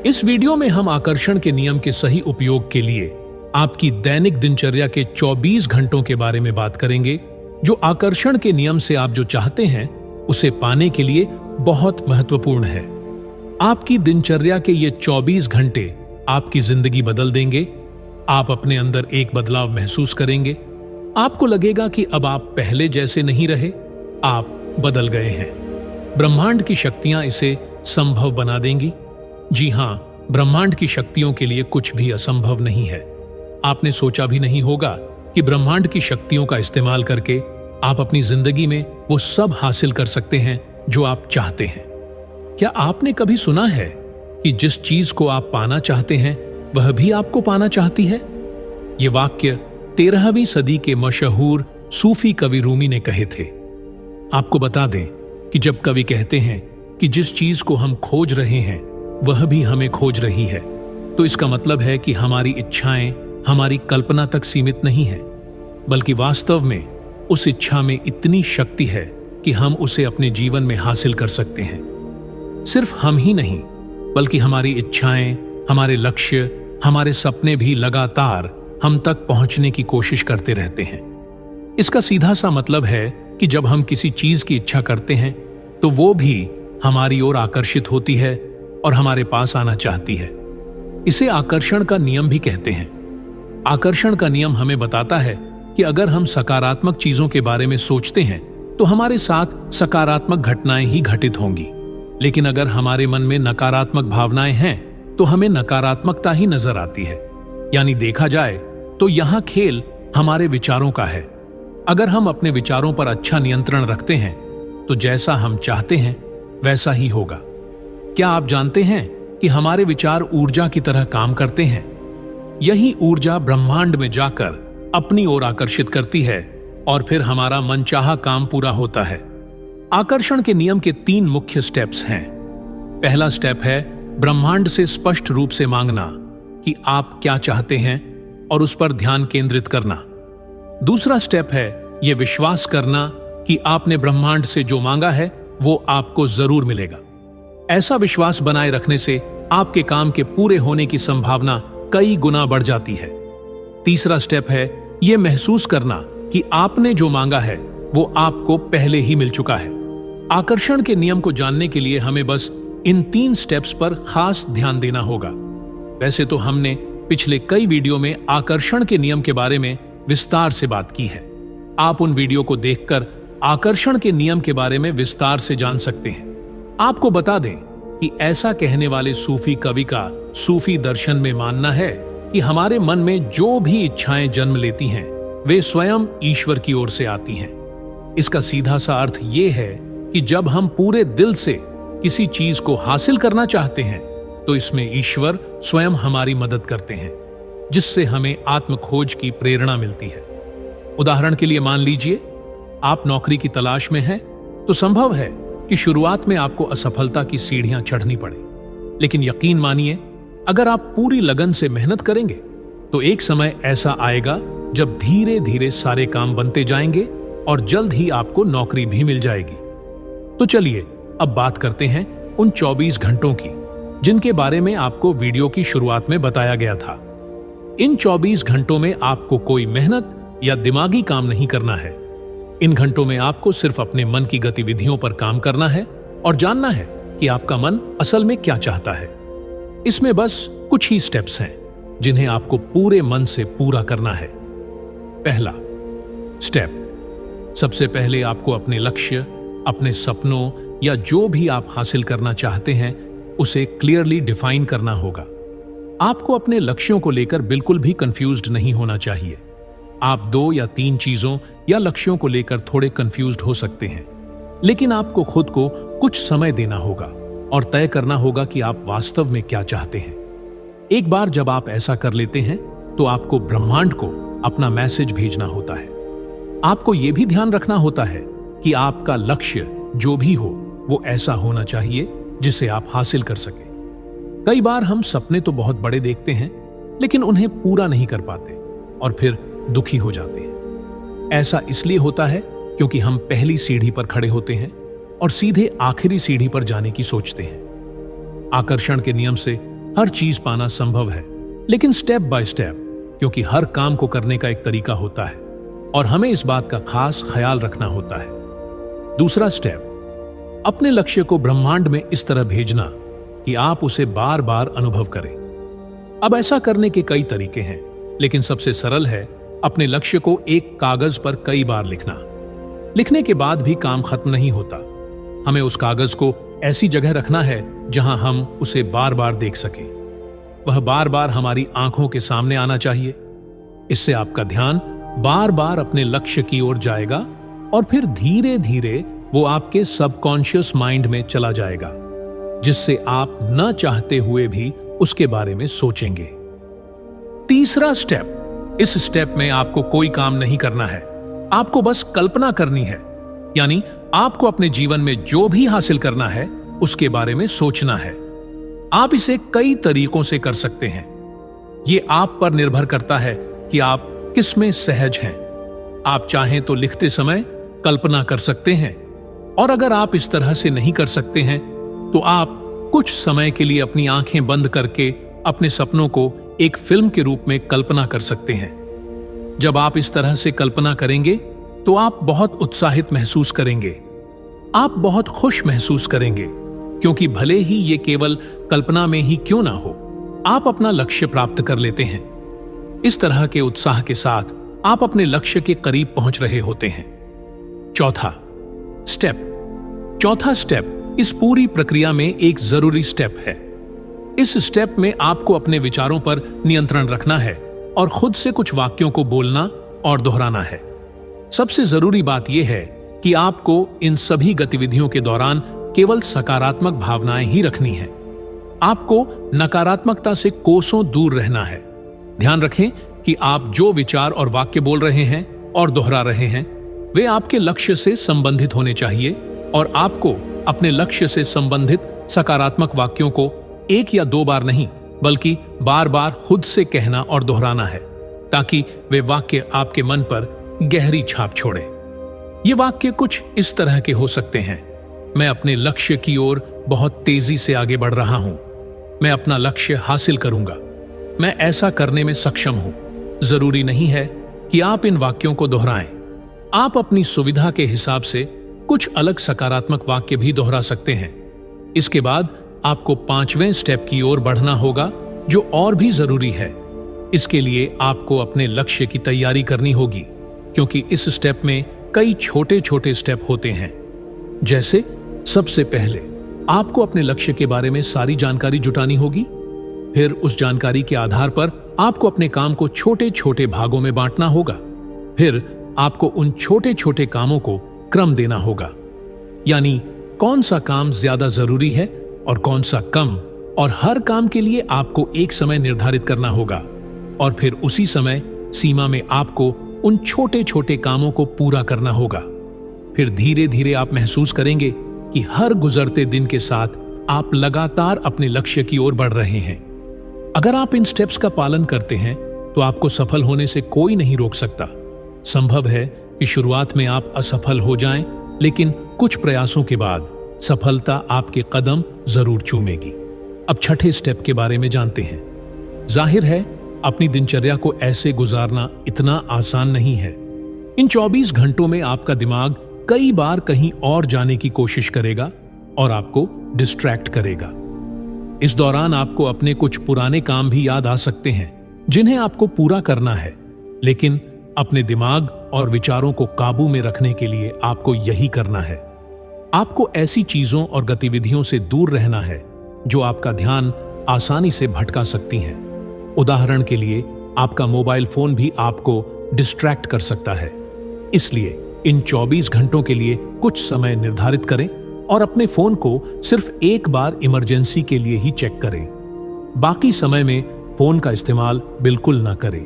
इस वीडियो में हम आकर्षण के नियम के सही उपयोग के लिए आपकी दैनिक दिनचर्या के 24 घंटों के बारे में बात करेंगे, जो आकर्षण के नियम से आप जो चाहते हैं उसे पाने के लिए बहुत महत्वपूर्ण है। आपकी दिनचर्या के ये 24 घंटे आपकी जिंदगी बदल देंगे। आप अपने अंदर एक बदलाव महसूस करेंगे। आपको लगेगा कि अब आप पहले जैसे नहीं रहे, आप बदल गए हैं। ब्रह्मांड की शक्तियां इसे संभव बना देंगी। जी हां, ब्रह्मांड की शक्तियों के लिए कुछ भी असंभव नहीं है। आपने सोचा भी नहीं होगा कि ब्रह्मांड की शक्तियों का इस्तेमाल करके आप अपनी जिंदगी में वो सब हासिल कर सकते हैं जो आप चाहते हैं। क्या आपने कभी सुना है कि जिस चीज को आप पाना चाहते हैं वह भी आपको पाना चाहती है? ये वाक्य 13वीं सदी के मशहूर सूफी कवि रूमी ने कहे थे। आपको बता दें कि जब कवि कहते हैं कि जिस चीज को हम खोज रहे हैं वह भी हमें खोज रही है, तो इसका मतलब है कि हमारी इच्छाएं हमारी कल्पना तक सीमित नहीं है, बल्कि वास्तव में उस इच्छा में इतनी शक्ति है कि हम उसे अपने जीवन में हासिल कर सकते हैं। सिर्फ हम ही नहीं, बल्कि हमारी इच्छाएं, हमारे लक्ष्य, हमारे सपने भी लगातार हम तक पहुंचने की कोशिश करते रहते हैं। इसका सीधा सा मतलब है कि जब हम किसी चीज की इच्छा करते हैं तो वो भी हमारी ओर आकर्षित होती है और हमारे पास आना चाहती है। इसे आकर्षण का नियम भी कहते हैं। आकर्षण का नियम हमें बताता है कि अगर हम सकारात्मक चीजों के बारे में सोचते हैं तो हमारे साथ सकारात्मक घटनाएं ही घटित होंगी, लेकिन अगर हमारे मन में नकारात्मक भावनाएं हैं तो हमें नकारात्मकता ही नजर आती है। यानी देखा जाए तो यहां खेल हमारे विचारों का है। अगर हम अपने विचारों पर अच्छा नियंत्रण रखते हैं तो जैसा हम चाहते हैं वैसा ही होगा। क्या आप जानते हैं कि हमारे विचार ऊर्जा की तरह काम करते हैं? यही ऊर्जा ब्रह्मांड में जाकर अपनी ओर आकर्षित करती है और फिर हमारा मनचाहा काम पूरा होता है। आकर्षण के नियम के 3 मुख्य स्टेप्स हैं। पहला स्टेप है ब्रह्मांड से स्पष्ट रूप से मांगना कि आप क्या चाहते हैं और उस पर ध्यान केंद्रित करना। दूसरा स्टेप है यह विश्वास करना कि आपने ब्रह्मांड से जो मांगा है वो आपको जरूर मिलेगा। ऐसा विश्वास बनाए रखने से आपके काम के पूरे होने की संभावना कई गुना बढ़ जाती है। तीसरा स्टेप है यह महसूस करना कि आपने जो मांगा है वो आपको पहले ही मिल चुका है। आकर्षण के नियम को जानने के लिए हमें बस इन 3 स्टेप्स पर खास ध्यान देना होगा। वैसे तो हमने पिछले कई वीडियो में आकर्षण के नियम के बारे में विस्तार से बात की है। आप उन वीडियो को देखकर आकर्षण के नियम के बारे में विस्तार से जान सकते हैं। आपको बता दें कि ऐसा कहने वाले सूफी कवि का सूफी दर्शन में मानना है कि हमारे मन में जो भी इच्छाएं जन्म लेती हैं वे स्वयं ईश्वर की ओर से आती हैं। इसका सीधा सा अर्थ ये है कि जब हम पूरे दिल से किसी चीज को हासिल करना चाहते हैं तो इसमें ईश्वर स्वयं हमारी मदद करते हैं, जिससे हमें आत्म खोज की प्रेरणा मिलती है। उदाहरण के लिए मान लीजिए आप नौकरी की तलाश में हैं, तो संभव है कि शुरुआत में आपको असफलता की सीढ़ियां चढ़नी पड़े, लेकिन यकीन मानिए अगर आप पूरी लगन से मेहनत करेंगे तो एक समय ऐसा आएगा जब धीरे धीरे सारे काम बनते जाएंगे और जल्द ही आपको नौकरी भी मिल जाएगी। तो चलिए अब बात करते हैं उन 24 घंटों की जिनके बारे में आपको वीडियो की शुरुआत में बताया गया था। इन 24 घंटों में आपको कोई मेहनत या दिमागी काम नहीं करना है। इन घंटों में आपको सिर्फ अपने मन की गतिविधियों पर काम करना है और जानना है कि आपका मन असल में क्या चाहता है। इसमें बस कुछ ही स्टेप्स हैं जिन्हें आपको पूरे मन से पूरा करना है। पहला स्टेप, सबसे पहले आपको अपने लक्ष्य, अपने सपनों या जो भी आप हासिल करना चाहते हैं उसे क्लियरली डिफाइन करना होगा। आपको अपने लक्ष्यों को लेकर बिल्कुल भी कंफ्यूज्ड नहीं होना चाहिए। आप 2 या 3 चीजों या लक्ष्यों को लेकर थोड़े कंफ्यूज्ड हो सकते हैं, लेकिन आपको खुद को कुछ समय देना होगा और तय करना होगा कि आप वास्तव में क्या चाहते हैं। एक बार जब आप ऐसा कर लेते हैं तो आपको ब्रह्मांड को अपना मैसेज भेजना होता है। आपको यह भी ध्यान रखना होता है कि आपका लक्ष्य जो भी हो वो ऐसा होना चाहिए जिसे आप हासिल कर सके। कई बार हम सपने तो बहुत बड़े देखते हैं लेकिन उन्हें पूरा नहीं कर पाते और फिर दुखी हो जाते हैं। ऐसा इसलिए होता है क्योंकि हम पहली सीढ़ी पर खड़े होते हैं और सीधे आखिरी सीढ़ी पर जाने की सोचते हैं। आकर्षण के नियम से हर चीज पाना संभव है, लेकिन स्टेप बाय स्टेप, क्योंकि हर काम को करने का एक तरीका होता है और हमें इस बात का खास ख्याल रखना होता है। दूसरा स्टेप, अपने लक्ष्य को ब्रह्मांड में इस तरह भेजना कि आप उसे बार बार अनुभव करें। अब ऐसा करने के कई तरीके हैं, लेकिन सबसे सरल है अपने लक्ष्य को एक कागज पर कई बार लिखना। लिखने के बाद भी काम खत्म नहीं होता। हमें उस कागज को ऐसी जगह रखना है जहां हम उसे बार बार देख सकें। वह बार बार हमारी आंखों के सामने आना चाहिए। इससे आपका ध्यान बार बार अपने लक्ष्य की ओर जाएगा और फिर धीरे धीरे वो आपके सबकॉन्शियस माइंड में चला जाएगा, जिससे आप न चाहते हुए भी उसके बारे में सोचेंगे। तीसरा स्टेप, इस स्टेप में आपको कोई काम नहीं करना है, आपको बस कल्पना करनी है। यानी आपको अपने जीवन में जो भी हासिल करना है उसके बारे में सोचना है। आप इसे कई तरीकों से कर सकते हैं। यह आप पर निर्भर करता है कि आप किसमें सहज हैं। आप चाहें तो लिखते समय कल्पना कर सकते हैं, और अगर आप इस तरह से नहीं कर सकते हैं तो आप कुछ समय के लिए अपनी आंखें बंद करके अपने सपनों को एक फिल्म के रूप में कल्पना कर सकते हैं। जब आप इस तरह से कल्पना करेंगे तो आप बहुत उत्साहित महसूस करेंगे, आप बहुत खुश महसूस करेंगे, क्योंकि भले ही ये केवल कल्पना में ही क्यों ना हो, आप अपना लक्ष्य प्राप्त कर लेते हैं। इस तरह के उत्साह के साथ आप अपने लक्ष्य के करीब पहुंच रहे होते हैं। चौथा स्टेप इस पूरी प्रक्रिया में एक जरूरी स्टेप है। इस स्टेप में आपको अपने विचारों पर नियंत्रण रखना है और खुद से कुछ वाक्यों को बोलना और दोहराना है। सबसे जरूरी बात यह है कि आपको इन सभी गतिविधियों के दौरान केवल सकारात्मक भावनाएं ही रखनी है। आपको नकारात्मकता से कोसों दूर रहना है। ध्यान रखें कि आप जो विचार और वाक्य बोल रहे हैं और दोहरा रहे हैं, वे आपके लक्ष्य से संबंधित होने चाहिए, और आपको अपने लक्ष्य से संबंधित सकारात्मक वाक्यों को एक या दो बार नहीं, बल्कि बार बार खुद से कहना और दोहराना है, ताकि वे वाक्य आपके मन पर गहरी छाप छोड़े। ये वाक्य कुछ इस तरह के हो सकते हैं: मैं अपने लक्ष्य की ओर बहुत तेजी से आगे बढ़ रहा हूं, मैं अपना लक्ष्य हासिल करूंगा, मैं ऐसा करने में सक्षम हूं। जरूरी नहीं है कि आप इन वाक्यों को दोहराएं। आप अपनी सुविधा के हिसाब से कुछ अलग सकारात्मक वाक्य भी दोहरा सकते हैं। इसके बाद आपको 5वें स्टेप की ओर बढ़ना होगा, जो और भी जरूरी है। इसके लिए आपको अपने लक्ष्य की तैयारी करनी होगी, क्योंकि इस स्टेप में कई छोटे छोटे स्टेप होते हैं। जैसे सबसे पहले आपको अपने लक्ष्य के बारे में सारी जानकारी जुटानी होगी। फिर उस जानकारी के आधार पर आपको अपने काम को छोटे छोटे भागों में बांटना होगा। फिर आपको उन छोटे छोटे कामों को क्रम देना होगा, यानी कौन सा काम ज्यादा जरूरी है और कौन सा कम, और हर काम के लिए आपको एक समय निर्धारित करना होगा, और फिर उसी समय सीमा में आपको उन छोटे छोटे कामों को पूरा करना होगा। फिर धीरे धीरे आप महसूस करेंगे कि हर गुजरते दिन के साथ आप लगातार अपने लक्ष्य की ओर बढ़ रहे हैं। अगर आप इन स्टेप्स का पालन करते हैं तो आपको सफल होने से कोई नहीं रोक सकता। संभव है कि शुरुआत में आप असफल हो जाएं, लेकिन कुछ प्रयासों के बाद सफलता आपके कदम जरूर चूमेगी। अब छठे स्टेप के बारे में जानते हैं। जाहिर है अपनी दिनचर्या को ऐसे गुजारना इतना आसान नहीं है। इन 24 घंटों में आपका दिमाग कई बार कहीं और जाने की कोशिश करेगा और आपको डिस्ट्रैक्ट करेगा। इस दौरान आपको अपने कुछ पुराने काम भी याद आ सकते हैं जिन्हें आपको पूरा करना है, लेकिन अपने दिमाग और विचारों को काबू में रखने के लिए आपको यही करना है। आपको ऐसी चीजों और गतिविधियों से दूर रहना है जो आपका ध्यान आसानी से भटका सकती हैं। उदाहरण के लिए आपका मोबाइल फोन भी आपको डिस्ट्रैक्ट कर सकता है। इसलिए इन 24 घंटों के लिए कुछ समय निर्धारित करें और अपने फोन को सिर्फ एक बार इमरजेंसी के लिए ही चेक करें। बाकी समय में फोन का इस्तेमाल बिल्कुल ना करें।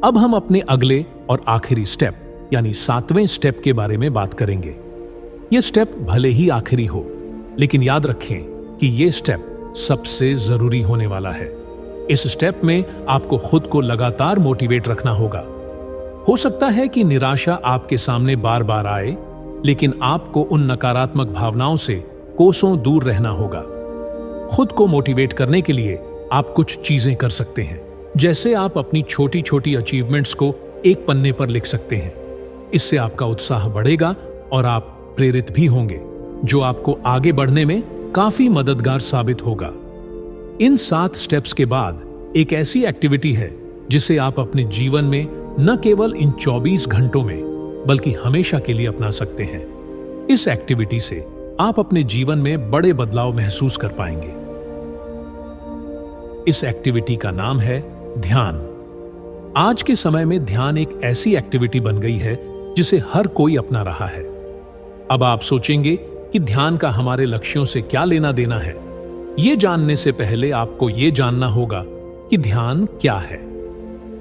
अब हम अपने अगले और आखिरी स्टेप यानी 7वें स्टेप के बारे में बात करेंगे। यह स्टेप भले ही आखिरी हो, लेकिन याद रखें कि यह स्टेप सबसे जरूरी होने वाला है। इस स्टेप में आपको खुद को लगातार मोटिवेट रखना होगा। हो सकता है कि निराशा आपके सामने बार बार आए, लेकिन आपको उन नकारात्मक भावनाओं से कोसों दूर रहना होगा। खुद को मोटिवेट करने के लिए आप कुछ चीजें कर सकते हैं। जैसे आप अपनी छोटी छोटी अचीवमेंट्स को एक पन्ने पर लिख सकते हैं। इससे आपका उत्साह बढ़ेगा और आप प्रेरित भी होंगे, जो आपको आगे बढ़ने में काफी मददगार साबित होगा। इन 7 स्टेप्स के बाद एक ऐसी एक्टिविटी है जिसे आप अपने जीवन में न केवल इन 24 घंटों में बल्कि हमेशा के लिए अपना सकते हैं। इस एक्टिविटी से आप अपने जीवन में बड़े बदलाव महसूस कर पाएंगे। इस एक्टिविटी का नाम है ध्यान। आज के समय में ध्यान एक ऐसी एक्टिविटी बन गई है जिसे हर कोई अपना रहा है। अब आप सोचेंगे कि ध्यान का हमारे लक्ष्यों से क्या लेना देना है। यह जानने से पहले आपको यह जानना होगा कि ध्यान क्या है।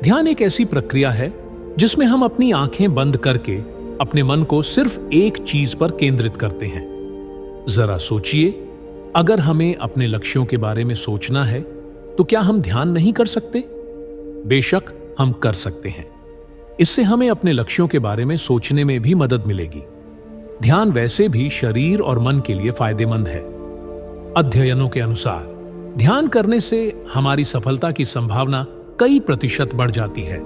ध्यान एक ऐसी प्रक्रिया है जिसमें हम अपनी आंखें बंद करके अपने मन को सिर्फ एक चीज पर केंद्रित करते हैं। जरा सोचिए, अगर हमें अपने लक्ष्यों के बारे में सोचना है तो क्या हम ध्यान नहीं कर सकते? बेशक हम कर सकते हैं। इससे हमें अपने लक्ष्यों के बारे में सोचने में भी मदद मिलेगी। ध्यान वैसे भी शरीर और मन के लिए फायदेमंद है। अध्ययनों के अनुसार ध्यान करने से हमारी सफलता की संभावना कई प्रतिशत बढ़ जाती है।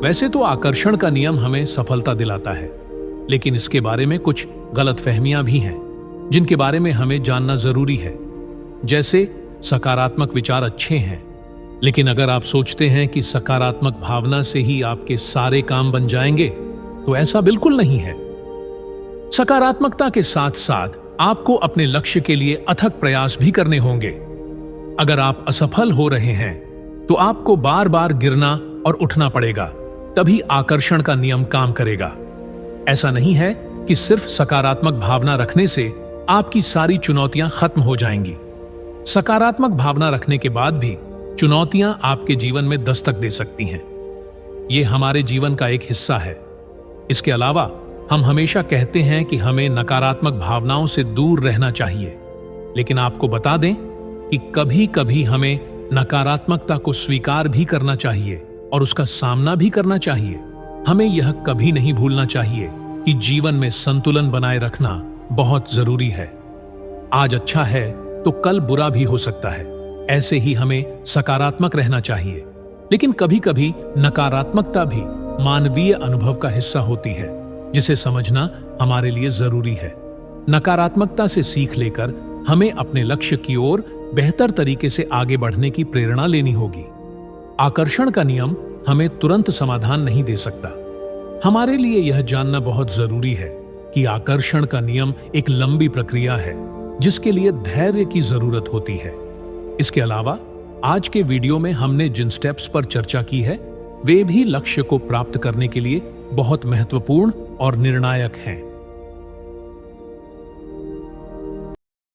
वैसे तो आकर्षण का नियम हमें सफलता दिलाता है, लेकिन इसके बारे में कुछ गलतफहमियां भी हैं जिनके बारे में हमें जानना जरूरी है। जैसे सकारात्मक विचार अच्छे हैं, लेकिन अगर आप सोचते हैं कि सकारात्मक भावना से ही आपके सारे काम बन जाएंगे तो ऐसा बिल्कुल नहीं है। सकारात्मकता के साथ साथ आपको अपने लक्ष्य के लिए अथक प्रयास भी करने होंगे। अगर आप असफल हो रहे हैं तो आपको बार बार गिरना और उठना पड़ेगा, तभी आकर्षण का नियम काम करेगा। ऐसा नहीं है कि सिर्फ सकारात्मक भावना रखने से आपकी सारी चुनौतियां खत्म हो जाएंगी। सकारात्मक भावना रखने के बाद भी चुनौतियां आपके जीवन में दस्तक दे सकती हैं। यह हमारे जीवन का एक हिस्सा है। इसके अलावा हम हमेशा कहते हैं कि हमें नकारात्मक भावनाओं से दूर रहना चाहिए, लेकिन आपको बता दें कि कभी कभी हमें नकारात्मकता को स्वीकार भी करना चाहिए और उसका सामना भी करना चाहिए। हमें यह कभी नहीं भूलना चाहिए कि जीवन में संतुलन बनाए रखना बहुत जरूरी है। आज अच्छा है तो कल बुरा भी हो सकता है। ऐसे ही हमें सकारात्मक रहना चाहिए, लेकिन कभी कभी नकारात्मकता भी मानवीय अनुभव का हिस्सा होती है, जिसे समझना हमारे लिए जरूरी है। नकारात्मकता से सीख लेकर हमें अपने लक्ष्य की ओर बेहतर तरीके से आगे बढ़ने की प्रेरणा लेनी होगी। आकर्षण का नियम हमें तुरंत समाधान नहीं दे सकता। हमारे लिए यह जानना बहुत जरूरी है कि आकर्षण का नियम एक लंबी प्रक्रिया है जिसके लिए धैर्य की जरूरत होती है। इसके अलावा आज के वीडियो में हमने जिन स्टेप्स पर चर्चा की है वे भी लक्ष्य को प्राप्त करने के लिए बहुत महत्वपूर्ण और निर्णायक हैं।